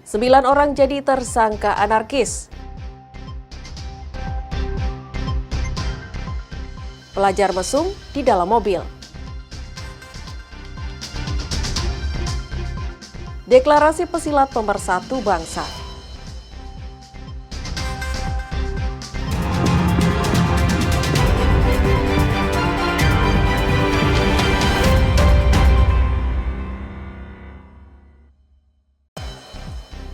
9 orang jadi tersangka anarkis. Pelajar mesum di dalam mobil. Deklarasi pesilat pemersatu bangsa.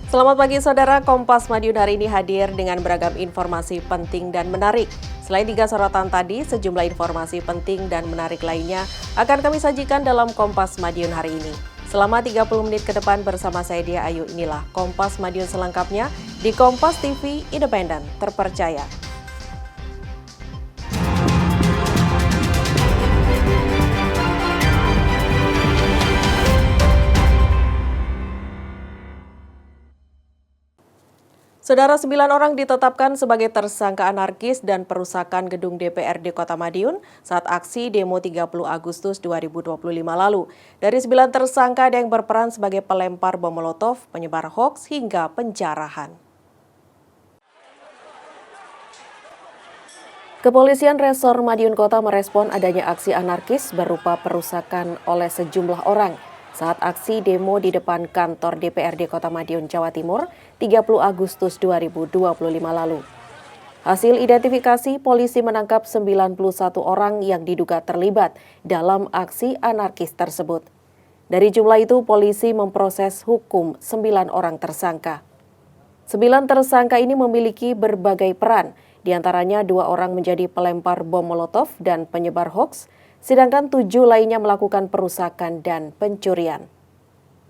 Selamat pagi saudara, Kompas Madiun hari ini hadir dengan beragam informasi penting dan menarik. Selain 3 sorotan tadi, sejumlah informasi penting dan menarik lainnya akan kami sajikan dalam Kompas Madiun hari ini. Selama 30 menit ke depan bersama saya Dia Ayu, inilah Kompas Madiun selengkapnya di Kompas TV Independen, terpercaya. Saudara, 9 orang ditetapkan sebagai tersangka anarkis dan perusakan gedung DPRD Kota Madiun saat aksi demo 30 Agustus 2025 lalu. Dari 9 tersangka ada yang berperan sebagai pelempar bom molotov, penyebar hoaks hingga penjarahan. Kepolisian Resor Madiun Kota merespon adanya aksi anarkis berupa perusakan oleh sejumlah orang saat aksi demo di depan kantor DPRD Kota Madiun, Jawa Timur, 30 Agustus 2025 lalu. Hasil identifikasi, polisi menangkap 91 orang yang diduga terlibat dalam aksi anarkis tersebut. Dari jumlah itu, polisi memproses hukum 9 orang tersangka. 9 tersangka ini memiliki berbagai peran, diantaranya 2 orang menjadi pelempar bom molotov dan penyebar hoaks, sedangkan 7 lainnya melakukan perusakan dan pencurian.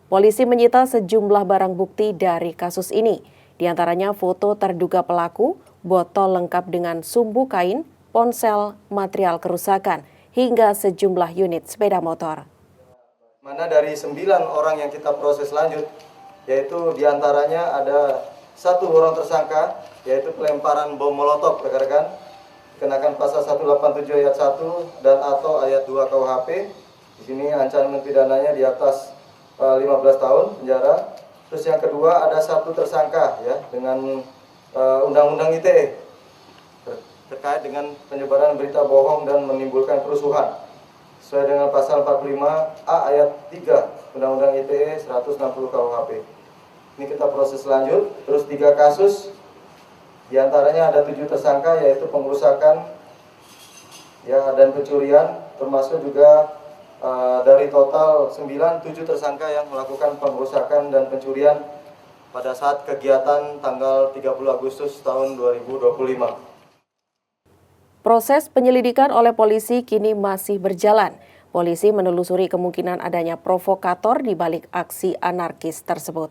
Polisi menyita sejumlah barang bukti dari kasus ini, diantaranya foto terduga pelaku, botol lengkap dengan sumbu kain, ponsel, material kerusakan, hingga sejumlah unit sepeda motor. Mana dari 9 orang yang kita proses lanjut, yaitu diantaranya ada 1 orang tersangka, yaitu pelemparan bom molotov, rekan-rekan, kenakan pasal 187 ayat 1 dan atau ayat 2 KUHP. Di sini ancaman pidananya di atas 15 tahun penjara. Terus yang kedua ada 1 tersangka ya dengan Undang-Undang ITE terkait dengan penyebaran berita bohong dan menimbulkan kerusuhan sesuai dengan pasal 45A ayat 3 Undang-Undang ITE 160 KUHP. Ini kita proses lanjut. Terus 3 kasus. Di antaranya ada 7 tersangka, yaitu pengerusakan ya, dan pencurian, termasuk juga dari total 7 tersangka yang melakukan pengerusakan dan pencurian pada saat kegiatan tanggal 30 Agustus tahun 2025. Proses penyelidikan oleh polisi kini masih berjalan. Polisi menelusuri kemungkinan adanya provokator di balik aksi anarkis tersebut.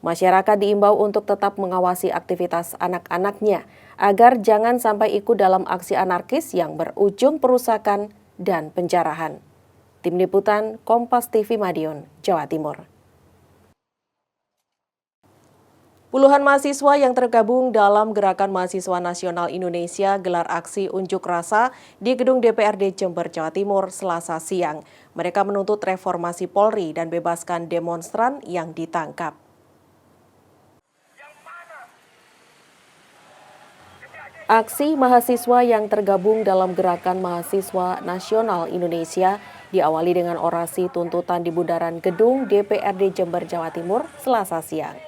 Masyarakat diimbau untuk tetap mengawasi aktivitas anak-anaknya agar jangan sampai ikut dalam aksi anarkis yang berujung perusakan dan penjarahan. Tim Liputan Kompas TV Madiun, Jawa Timur. Puluhan mahasiswa yang tergabung dalam Gerakan Mahasiswa Nasional Indonesia gelar aksi unjuk rasa di gedung DPRD Jember, Jawa Timur, Selasa siang. Mereka menuntut reformasi Polri dan bebaskan demonstran yang ditangkap. Aksi mahasiswa yang tergabung dalam Gerakan Mahasiswa Nasional Indonesia diawali dengan orasi tuntutan di bundaran gedung DPRD Jember, Jawa Timur, Selasa siang.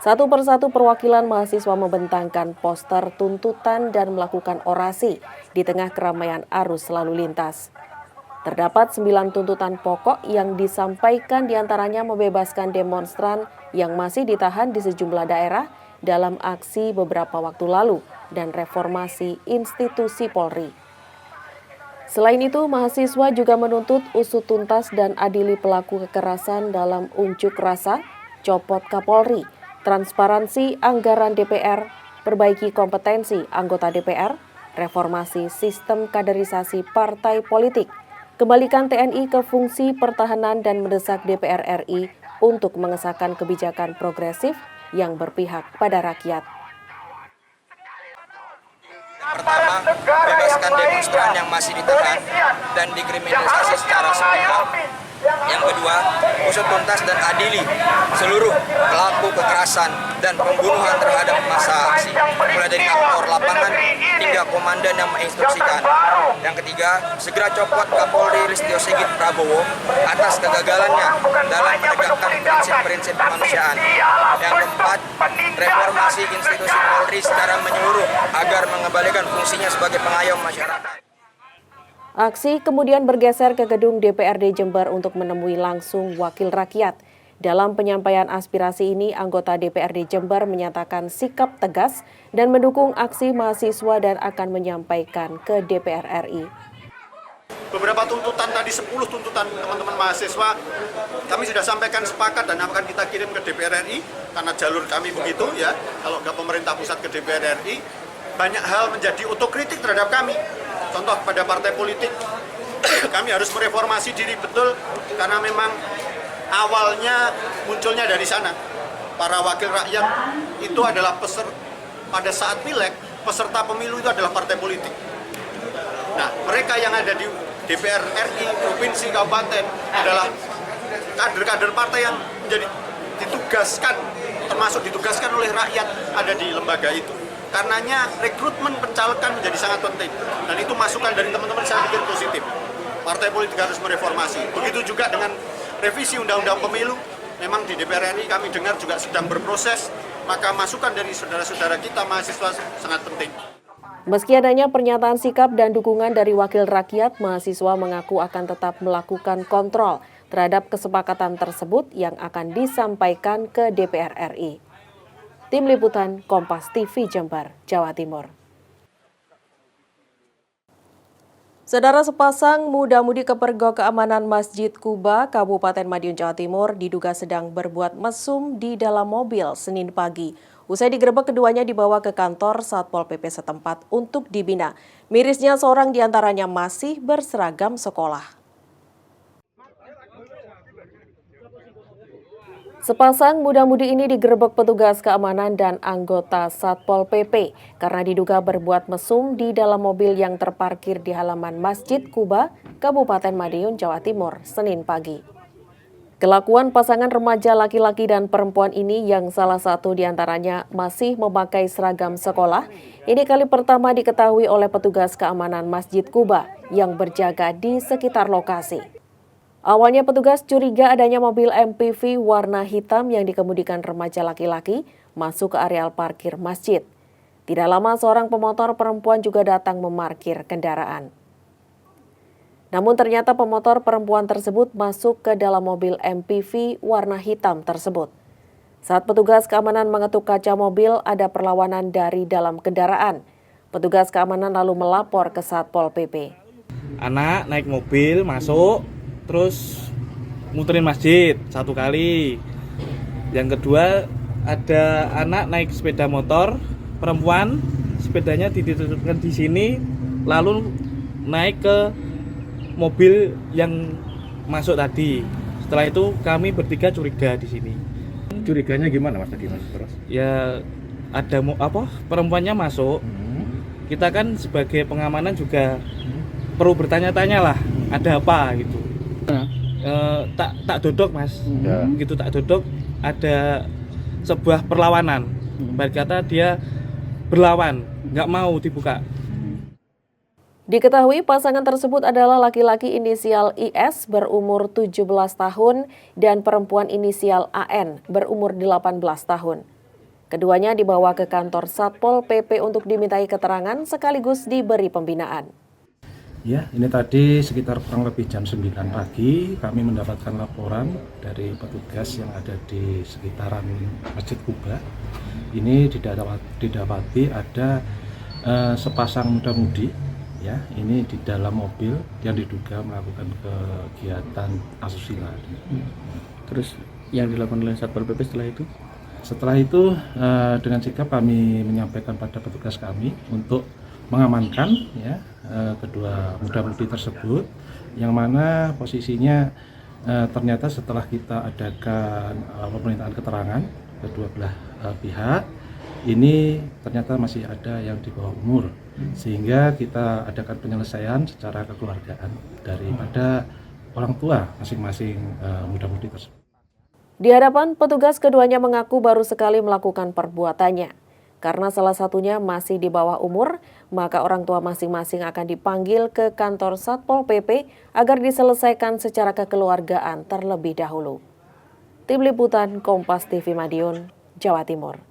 Satu persatu perwakilan mahasiswa membentangkan poster tuntutan dan melakukan orasi di tengah keramaian arus lalu lintas. Terdapat 9 tuntutan pokok yang disampaikan, diantaranya membebaskan demonstran yang masih ditahan di sejumlah daerah dalam aksi beberapa waktu lalu dan reformasi institusi Polri. Selain itu, mahasiswa juga menuntut usut tuntas dan adili pelaku kekerasan dalam unjuk rasa, copot Kapolri, transparansi anggaran DPR, perbaiki kompetensi anggota DPR, reformasi sistem kaderisasi partai politik, kembalikan TNI ke fungsi pertahanan dan mendesak DPR RI untuk mengesahkan kebijakan progresif yang berpihak pada rakyat. Pertama, bebaskan demonstran yang masih ditahan dan dikriminalisasi secara sepihak. Yang kedua, usut tuntas dan adili seluruh pelaku kekerasan dan pembunuhan terhadap massa aksi, mulai dari aktor lapangan hingga komandan yang menginstruksikan. Yang ketiga, segera copot Kapolri Listio Sigit Prabowo atas kegagalannya dalam menegakkan prinsip-prinsip kemanusiaan. Yang keempat, reformasi institusi Polri secara menyeluruh agar mengembalikan fungsinya sebagai pengayom masyarakat. Aksi kemudian bergeser ke gedung DPRD Jember untuk menemui langsung wakil rakyat. Dalam penyampaian aspirasi ini, anggota DPRD Jember menyatakan sikap tegas dan mendukung aksi mahasiswa dan akan menyampaikan ke DPR RI. Beberapa tuntutan tadi, 10 tuntutan teman-teman mahasiswa, kami sudah sampaikan sepakat dan akan kita kirim ke DPR RI, karena jalur kami begitu ya, kalau nggak pemerintah pusat ke DPR RI, banyak hal menjadi otokritik terhadap kami. Contoh pada partai politik, kami harus mereformasi diri betul, karena memang awalnya munculnya dari sana. Para wakil rakyat itu adalah pada saat pileg, peserta pemilu itu adalah partai politik. Nah, mereka yang ada di DPR RI, provinsi, kabupaten adalah kader-kader partai yang menjadi ditugaskan, termasuk ditugaskan oleh rakyat ada di lembaga itu. Karenanya rekrutmen pencalekan menjadi sangat penting, dan itu masukan dari teman-teman saya pikir positif. Partai politik harus mereformasi. Begitu juga dengan revisi Undang-Undang Pemilu, memang di DPR RI kami dengar juga sedang berproses, maka masukan dari saudara-saudara kita mahasiswa sangat penting. Meski adanya pernyataan sikap dan dukungan dari wakil rakyat, mahasiswa mengaku akan tetap melakukan kontrol terhadap kesepakatan tersebut yang akan disampaikan ke DPR RI. Tim Liputan Kompas TV Jember, Jawa Timur. Saudara, sepasang muda-mudi kepergok keamanan Masjid Kuba, Kabupaten Madiun, Jawa Timur diduga sedang berbuat mesum di dalam mobil Senin pagi. Usai digerebek, keduanya dibawa ke kantor Satpol PP setempat untuk dibina. Mirisnya seorang diantaranya masih berseragam sekolah. Sepasang muda-mudi ini digerebek petugas keamanan dan anggota Satpol PP karena diduga berbuat mesum di dalam mobil yang terparkir di halaman Masjid Kuba, Kabupaten Madiun, Jawa Timur, Senin pagi. Kelakuan pasangan remaja laki-laki dan perempuan ini yang salah satu diantaranya masih memakai seragam sekolah, ini kali pertama diketahui oleh petugas keamanan Masjid Kuba yang berjaga di sekitar lokasi. Awalnya petugas curiga adanya mobil MPV warna hitam yang dikemudikan remaja laki-laki masuk ke areal parkir masjid. Tidak lama seorang pemotor perempuan juga datang memarkir kendaraan. Namun ternyata pemotor perempuan tersebut masuk ke dalam mobil MPV warna hitam tersebut. Saat petugas keamanan mengetuk kaca mobil, ada perlawanan dari dalam kendaraan. Petugas keamanan lalu melapor ke Satpol PP. Anak naik mobil masuk, terus muterin masjid satu kali. Yang kedua, ada anak naik sepeda motor perempuan, sepedanya dititipkan di sini, lalu naik ke mobil yang masuk tadi. Setelah itu kami bertiga curiga di sini. Curiganya gimana Mas tadi Mas? Terus? Ya ada perempuannya masuk. Kita kan sebagai pengamanan juga perlu bertanya-tanya lah, ada apa gitu. Tak dodok Mas, gitu tak dodok, ada sebuah perlawanan. Baik kata dia berlawan, nggak mau dibuka. Diketahui pasangan tersebut adalah laki-laki inisial IS berumur 17 tahun dan perempuan inisial AN berumur 18 tahun. Keduanya dibawa ke kantor Satpol PP untuk dimintai keterangan sekaligus diberi pembinaan. Ya, ini tadi sekitar kurang lebih jam 9 pagi kami mendapatkan laporan dari petugas yang ada di sekitaran Masjid Kuba. Ini didapati ada sepasang muda-mudi, ya, ini di dalam mobil yang diduga melakukan kegiatan asusila. Terus yang dilakukan oleh Satpol PP setelah itu? Setelah itu dengan sikap kami menyampaikan pada petugas kami untuk mengamankan ya kedua muda-mudi tersebut, yang mana posisinya ternyata setelah kita adakan pemerintahan keterangan kedua belah pihak, ini ternyata masih ada yang di bawah umur, sehingga kita adakan penyelesaian secara kekeluargaan daripada orang tua masing-masing muda-mudi tersebut. Di hadapan petugas, keduanya mengaku baru sekali melakukan perbuatannya. Karena salah satunya masih di bawah umur, maka orang tua masing-masing akan dipanggil ke kantor Satpol PP agar diselesaikan secara kekeluargaan terlebih dahulu. Tim Liputan Kompas TV Madiun, Jawa Timur.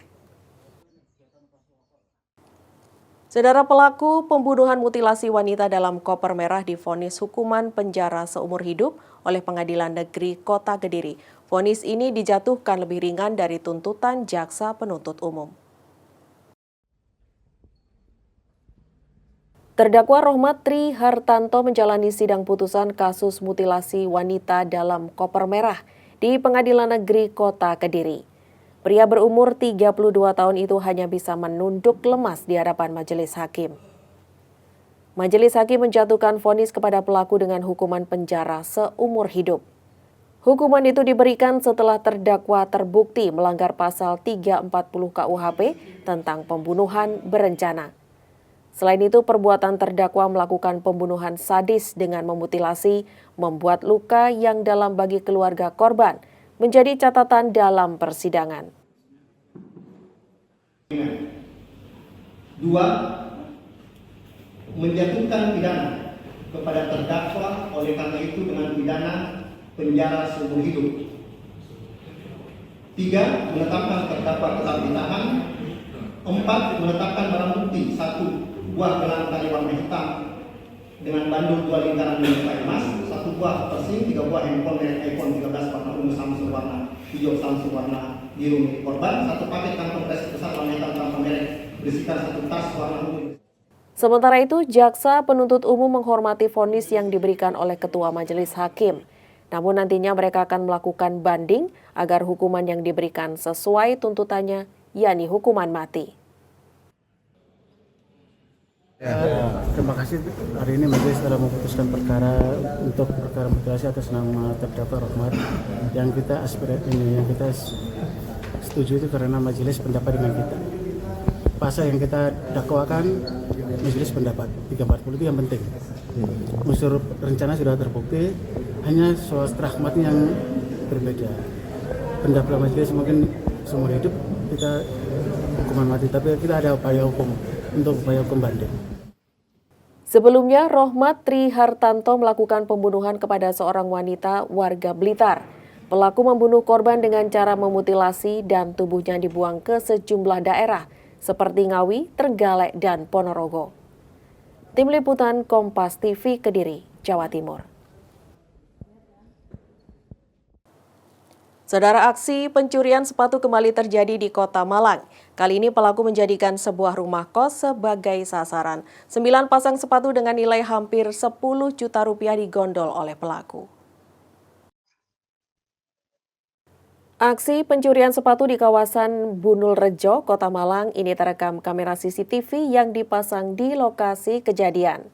Saudara, pelaku pembunuhan mutilasi wanita dalam koper merah divonis hukuman penjara seumur hidup oleh Pengadilan Negeri Kota Kediri. Vonis ini dijatuhkan lebih ringan dari tuntutan jaksa penuntut umum. Terdakwa Rohmat Tri Hartanto menjalani sidang putusan kasus mutilasi wanita dalam koper merah di Pengadilan Negeri Kota Kediri. Pria berumur 32 tahun itu hanya bisa menunduk lemas di hadapan majelis hakim. Majelis hakim menjatuhkan vonis kepada pelaku dengan hukuman penjara seumur hidup. Hukuman itu diberikan setelah terdakwa terbukti melanggar pasal 340 KUHP tentang pembunuhan berencana. Selain itu, perbuatan terdakwa melakukan pembunuhan sadis dengan memutilasi, membuat luka yang dalam bagi keluarga korban, menjadi catatan dalam persidangan. 2. Menjatuhkan pidana kepada terdakwa oleh karena itu dengan pidana penjara seumur hidup. 3. Menetapkan terdakwa tetap ditahan. 4. Menetapkan barang bukti 1 buah gelang tali warna hitam dengan bandul 2 lingkaran menyerupai emas, 1 buah persing, 3 buah handphone merek iPhone 13 warna ungu Samsung warna hijau Samsung warna biru milik korban, 1 paket kantong plastik besar warna hitam tanpa merek berisikan 1 tas warna ungu. Sementara itu, jaksa penuntut umum menghormati vonis yang diberikan oleh Ketua Majelis Hakim. Namun nantinya mereka akan melakukan banding agar hukuman yang diberikan sesuai tuntutannya, yakni hukuman mati. Terima kasih, hari ini majelis telah memutuskan perkara untuk perkara mutilasi atas nama terdakwa Rohmat yang kita setuju itu karena majelis pendapat dengan kita. Pasal yang kita dakwakan majelis pendapat 340 itu yang penting. Unsur rencana sudah terbukti, hanya soal Rohmat yang berbeda. Pendapat majelis mungkin seumur hidup kita hukuman mati, tapi kita ada upaya hukum untuk upaya hukum banding. Sebelumnya, Rohmat Tri Hartanto melakukan pembunuhan kepada seorang wanita warga Blitar. Pelaku membunuh korban dengan cara memutilasi dan tubuhnya dibuang ke sejumlah daerah seperti Ngawi, Trenggalek, dan Ponorogo. Tim Liputan Kompas TV Kediri, Jawa Timur. Saudara, aksi pencurian sepatu kembali terjadi di Kota Malang. Kali ini pelaku menjadikan sebuah rumah kos sebagai sasaran. 9 pasang sepatu dengan nilai hampir 10 juta rupiah digondol oleh pelaku. Aksi pencurian sepatu di kawasan Bunul Rejo, Kota Malang ini terekam kamera CCTV yang dipasang di lokasi kejadian.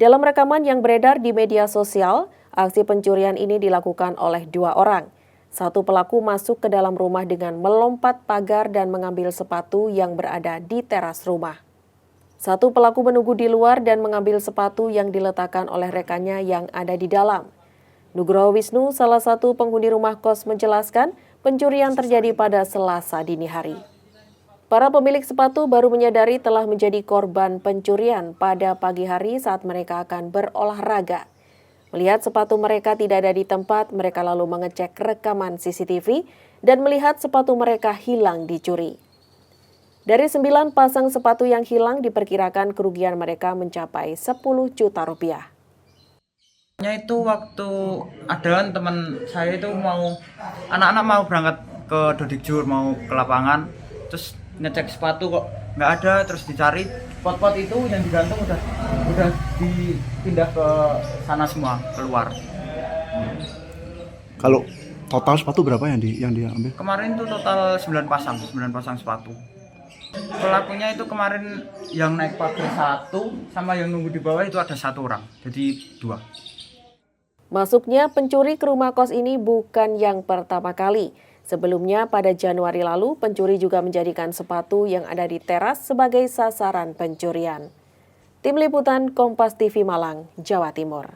Dalam rekaman yang beredar di media sosial, aksi pencurian ini dilakukan oleh 2 orang. Satu pelaku masuk ke dalam rumah dengan melompat pagar dan mengambil sepatu yang berada di teras rumah. Satu pelaku menunggu di luar dan mengambil sepatu yang diletakkan oleh rekannya yang ada di dalam. Nugroho Wisnu, salah satu penghuni rumah kos, menjelaskan pencurian terjadi pada Selasa dini hari. Para pemilik sepatu baru menyadari telah menjadi korban pencurian pada pagi hari saat mereka akan berolahraga. Melihat sepatu mereka tidak ada di tempat, mereka lalu mengecek rekaman CCTV dan melihat sepatu mereka hilang dicuri. Dari 9 pasang sepatu yang hilang, diperkirakan kerugian mereka mencapai 10 juta rupiah. Itu waktu ada teman saya itu anak-anak mau berangkat ke Dodikjur, mau ke lapangan, terus ngecek sepatu kok nggak ada, terus dicari pot-pot itu yang digantung udah dipindah ke sana semua, keluar. Kalau total sepatu berapa yang diambil? Kemarin itu total 9 pasang sepatu. Pelakunya itu kemarin yang naik pakai 1 sama yang nunggu di bawah itu ada 1 orang, jadi 2. Masuknya pencuri ke rumah kos ini bukan yang pertama kali. Sebelumnya pada Januari lalu, pencuri juga menjadikan sepatu yang ada di teras sebagai sasaran pencurian. Tim Liputan Kompas TV Malang, Jawa Timur.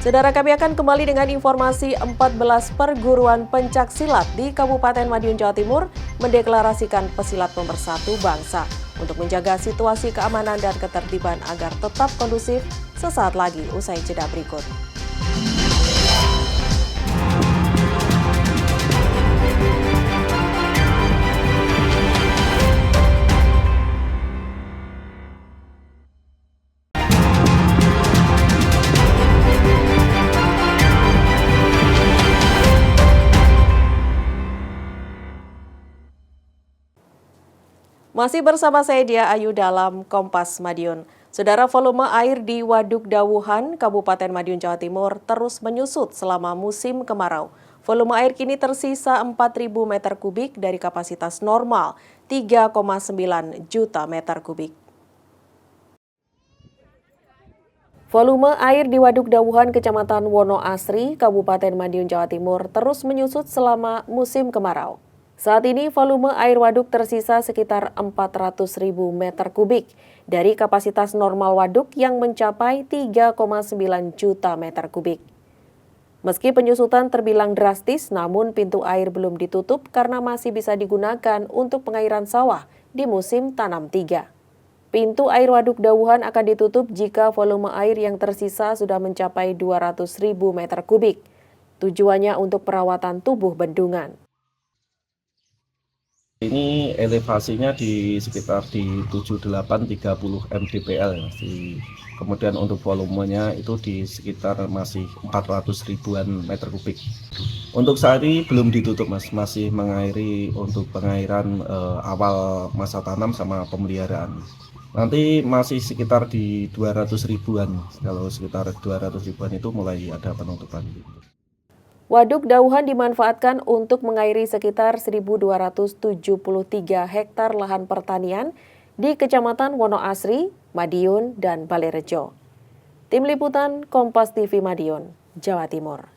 Saudara, kami akan kembali dengan informasi 14 perguruan pencaksilat di Kabupaten Madiun, Jawa Timur mendeklarasikan pesilat pemersatu bangsa untuk menjaga situasi keamanan dan ketertiban agar tetap kondusif. Sesaat lagi usai jeda berikut. Masih bersama saya Dia Ayu dalam Kompas Madiun. Saudara, volume air di Waduk Dawuhan, Kabupaten Madiun, Jawa Timur terus menyusut selama musim kemarau. Volume air kini tersisa 4.000 meter kubik dari kapasitas normal 3,9 juta meter kubik. Volume air di Waduk Dawuhan, Kecamatan Wonoasri, Kabupaten Madiun, Jawa Timur terus menyusut selama musim kemarau. Saat ini volume air waduk tersisa sekitar 400.000 meter kubik dari kapasitas normal waduk yang mencapai 3,9 juta meter kubik. Meski penyusutan terbilang drastis, namun pintu air belum ditutup karena masih bisa digunakan untuk pengairan sawah di musim tanam 3. Pintu air Waduk Dawuhan akan ditutup jika volume air yang tersisa sudah mencapai 200.000 meter kubik. Tujuannya untuk perawatan tubuh bendungan. Ini elevasinya di sekitar di 7830 mdpl ya. Kemudian untuk volumenya itu di sekitar masih 400 ribuan meter kubik. Untuk saat ini belum ditutup Mas, masih mengairi untuk pengairan awal masa tanam sama pemeliharaan. Nanti masih sekitar di 200 ribuan, kalau sekitar 200 ribuan itu mulai ada penutupan. Waduk Dawuhan dimanfaatkan untuk mengairi sekitar 1.273 hektar lahan pertanian di Kecamatan Wonoasri, Madiun, dan Balerejo. Tim Liputan Kompas TV Madiun, Jawa Timur.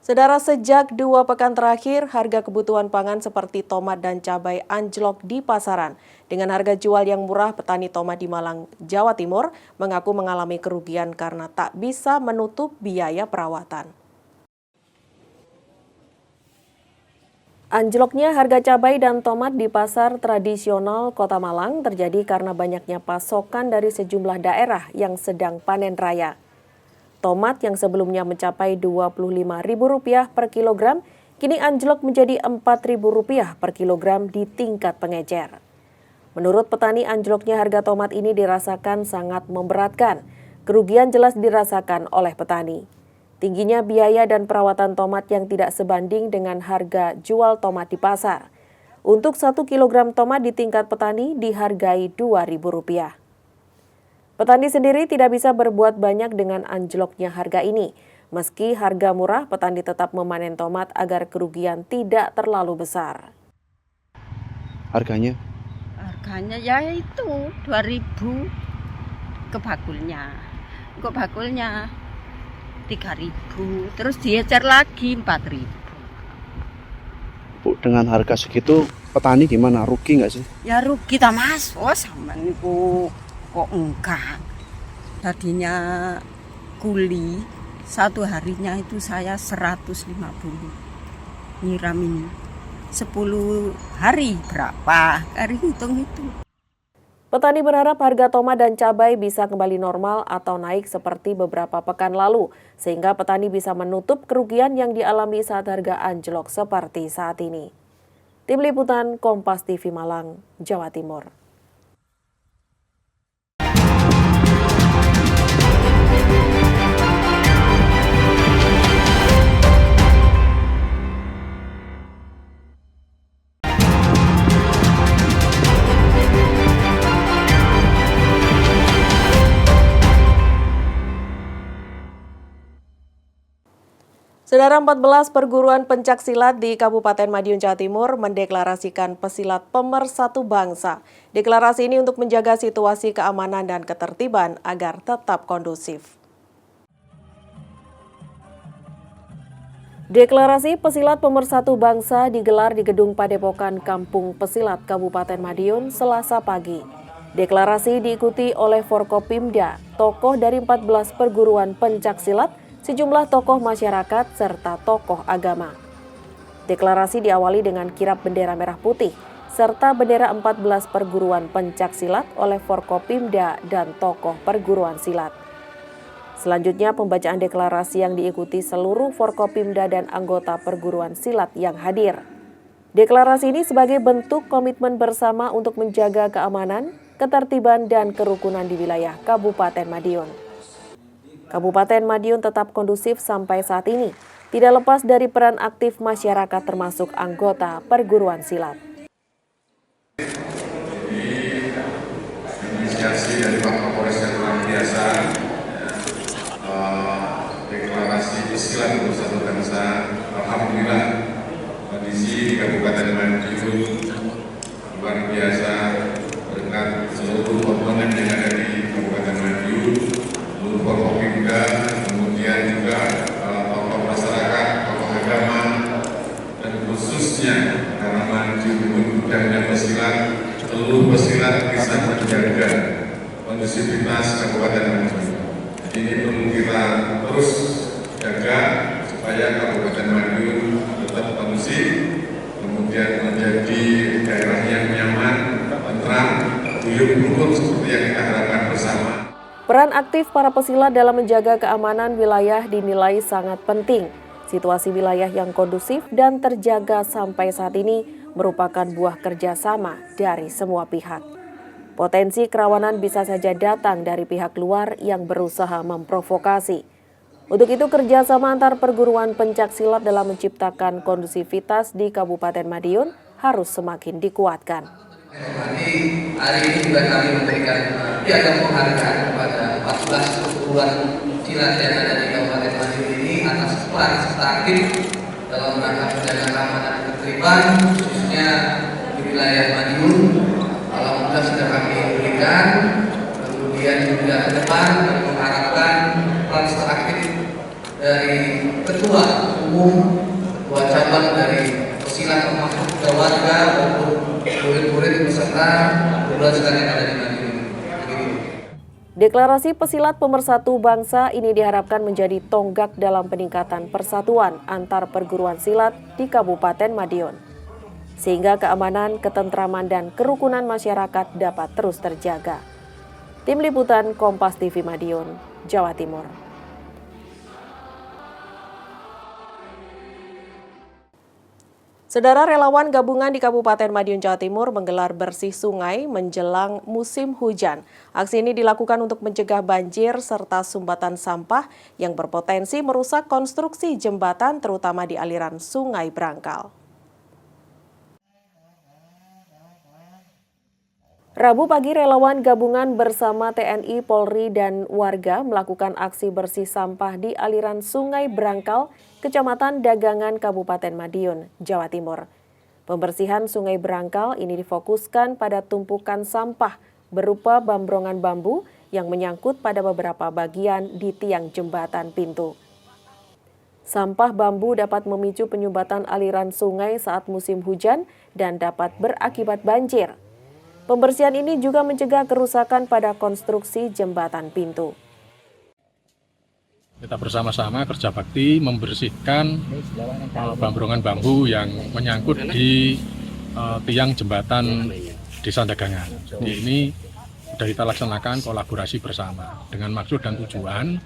Saudara, sejak 2 pekan terakhir, harga kebutuhan pangan seperti tomat dan cabai anjlok di pasaran. Dengan harga jual yang murah, petani tomat di Malang, Jawa Timur mengaku mengalami kerugian karena tak bisa menutup biaya perawatan. Anjloknya harga cabai dan tomat di pasar tradisional Kota Malang terjadi karena banyaknya pasokan dari sejumlah daerah yang sedang panen raya. Tomat yang sebelumnya mencapai Rp25.000 per kilogram, kini anjlok menjadi Rp4.000 per kilogram di tingkat pengecer. Menurut petani, anjloknya harga tomat ini dirasakan sangat memberatkan. Kerugian jelas dirasakan oleh petani. Tingginya biaya dan perawatan tomat yang tidak sebanding dengan harga jual tomat di pasar. Untuk 1 kilogram tomat di tingkat petani dihargai Rp2.000. Petani sendiri tidak bisa berbuat banyak dengan anjloknya harga ini. Meski harga murah, petani tetap memanen tomat agar kerugian tidak terlalu besar. Harganya? Harganya ya itu 2.000 ke bakulnya. Kok bakulnya 3.000, terus diecer lagi 4.000. Bu, dengan harga segitu petani gimana? Rugi nggak sih? Ya rugi ta Mas. Oh sampean niku kok enggak. Tadinya kuli satu harinya itu saya 150. Nyiram ini 10 hari berapa? Hari hitung itu. Petani berharap harga tomat dan cabai bisa kembali normal atau naik seperti beberapa pekan lalu, sehingga petani bisa menutup kerugian yang dialami saat harga anjlok seperti saat ini. Tim Liputan Kompas TV Malang, Jawa Timur. Saudara, 14 perguruan pencaksilat di Kabupaten Madiun, Jawa Timur mendeklarasikan pesilat pemersatu bangsa. Deklarasi ini untuk menjaga situasi keamanan dan ketertiban agar tetap kondusif. Deklarasi pesilat pemersatu bangsa digelar di Gedung Padepokan Kampung Pesilat Kabupaten Madiun Selasa pagi. Deklarasi diikuti oleh Forkopimda, tokoh dari 14 perguruan pencaksilat, sejumlah tokoh masyarakat, serta tokoh agama. Deklarasi diawali dengan kirap bendera merah putih, serta bendera 14 perguruan pencaksilat oleh Forkopimda dan tokoh perguruan silat. Selanjutnya pembacaan deklarasi yang diikuti seluruh Forkopimda dan anggota perguruan silat yang hadir. Deklarasi ini sebagai bentuk komitmen bersama untuk menjaga keamanan, ketertiban, dan kerukunan di wilayah Kabupaten Madiun. Kabupaten Madiun tetap kondusif sampai saat ini, tidak lepas dari peran aktif masyarakat termasuk anggota perguruan silat. Inisiasi dari Pak Kapolres yang luar biasa, deklarasi silat bersatu bangsa. Alhamdulillah kondisi di Kabupaten Madiun luar biasa berkat seluruh komponen yang ada di Kabupaten Madiun, seluruh Forkopimda, kemudian juga tokoh masyarakat, tokoh agama, dan khususnya karena Madiun budaya pesilat, seluruh pesilat bisa menjaga kondusivitas Kabupaten Madiun. Jadi ini perlu kita terus jaga supaya Kabupaten Madiun tetap kondusif, kemudian menjadi daerah yang nyaman, tentram, guyup rukun seperti yang kita harapkan bersama. Peran aktif para pesilat dalam menjaga keamanan wilayah dinilai sangat penting. Situasi wilayah yang kondusif dan terjaga sampai saat ini merupakan buah kerjasama dari semua pihak. Potensi kerawanan bisa saja datang dari pihak luar yang berusaha memprovokasi. Untuk itu kerjasama antar perguruan pencaksilat dalam menciptakan kondusivitas di Kabupaten Madiun harus semakin dikuatkan. Hari ini juga kami memberikan piagam penghargaan kepada 14 perguruan silat yang ada di Kabupaten Madiun ini atas peran serta aktif dalam rangka menjaga keamanan dan ketertiban khususnya di wilayah Madiun. Alhamdulillah sudah kami berikan. Kemudian juga ke depan kami mengharapkan peran serta aktif dari ketua umum, ketua cabang dari pesilat termasuk warga maupun murid-murid beserta perguruan silat yang ada di Madiun. Deklarasi Pesilat Pemersatu Bangsa ini diharapkan menjadi tonggak dalam peningkatan persatuan antar perguruan silat di Kabupaten Madiun, sehingga keamanan, ketentraman, dan kerukunan masyarakat dapat terus terjaga. Tim Liputan Kompas TV Madiun, Jawa Timur. Saudara relawan gabungan di Kabupaten Madiun, Jawa Timur menggelar bersih sungai menjelang musim hujan. Aksi ini dilakukan untuk mencegah banjir serta sumbatan sampah yang berpotensi merusak konstruksi jembatan terutama di aliran Sungai Brangkal. Rabu pagi relawan gabungan bersama TNI, Polri, dan warga melakukan aksi bersih sampah di aliran Sungai Brangkal, Kecamatan Dagangan, Kabupaten Madiun, Jawa Timur. Pembersihan Sungai Brangkal ini difokuskan pada tumpukan sampah berupa bambrongan bambu yang menyangkut pada beberapa bagian di tiang jembatan pintu. Sampah bambu dapat memicu penyumbatan aliran sungai saat musim hujan dan dapat berakibat banjir. Pembersihan ini juga mencegah kerusakan pada konstruksi jembatan pintu. Kita bersama-sama kerja bakti membersihkan bambrongan bambu yang menyangkut di tiang jembatan Desa Dagangan. Jadi ini sudah kita laksanakan kolaborasi bersama dengan maksud dan tujuan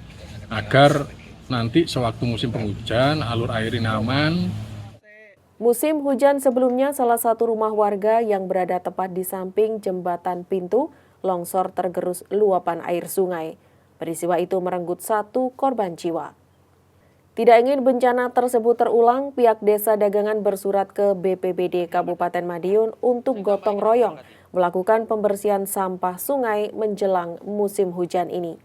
agar nanti sewaktu musim penghujan alur air ini aman. Musim hujan sebelumnya, salah satu rumah warga yang berada tepat di samping jembatan pintu longsor tergerus luapan air sungai. Peristiwa itu merenggut 1 korban jiwa. Tidak ingin bencana tersebut terulang, pihak Desa Dagangan bersurat ke BPBD Kabupaten Madiun untuk gotong royong melakukan pembersihan sampah sungai menjelang musim hujan ini.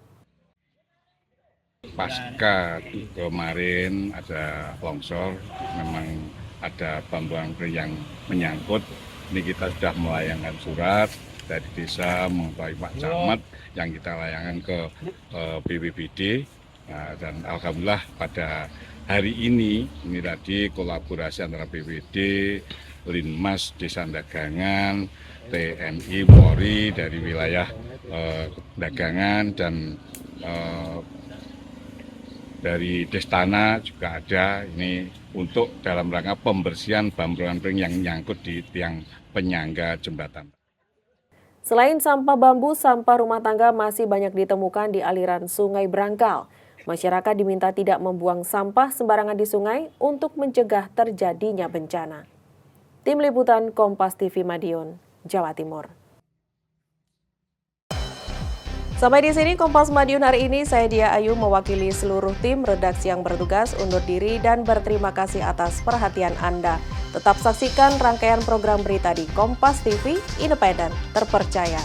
Pasca kemarin ada longsor, memang ada bambu yang menyangkut. Ini kita sudah melayangkan surat dari desa melalui Pak Camat yang kita layangkan ke BPBD. Nah, dan alhamdulillah pada hari ini tadi kolaborasi antara BPBD, Linmas Desa Dagangan, TNI, Polri dari wilayah dagangan, dan dari Destana juga ada. Ini untuk dalam rangka pembersihan bambu yang nyangkut di tiang penyangga jembatan. Selain sampah bambu, sampah rumah tangga masih banyak ditemukan di aliran Sungai Brangkal. Masyarakat diminta tidak membuang sampah sembarangan di sungai untuk mencegah terjadinya bencana. Tim Liputan Kompas TV Madiun, Jawa Timur. Sampai di sini Kompas Madiun hari ini, saya Dia Ayu mewakili seluruh tim redaksi yang bertugas undur diri dan berterima kasih atas perhatian Anda. Tetap saksikan rangkaian program berita di Kompas TV, independen, terpercaya,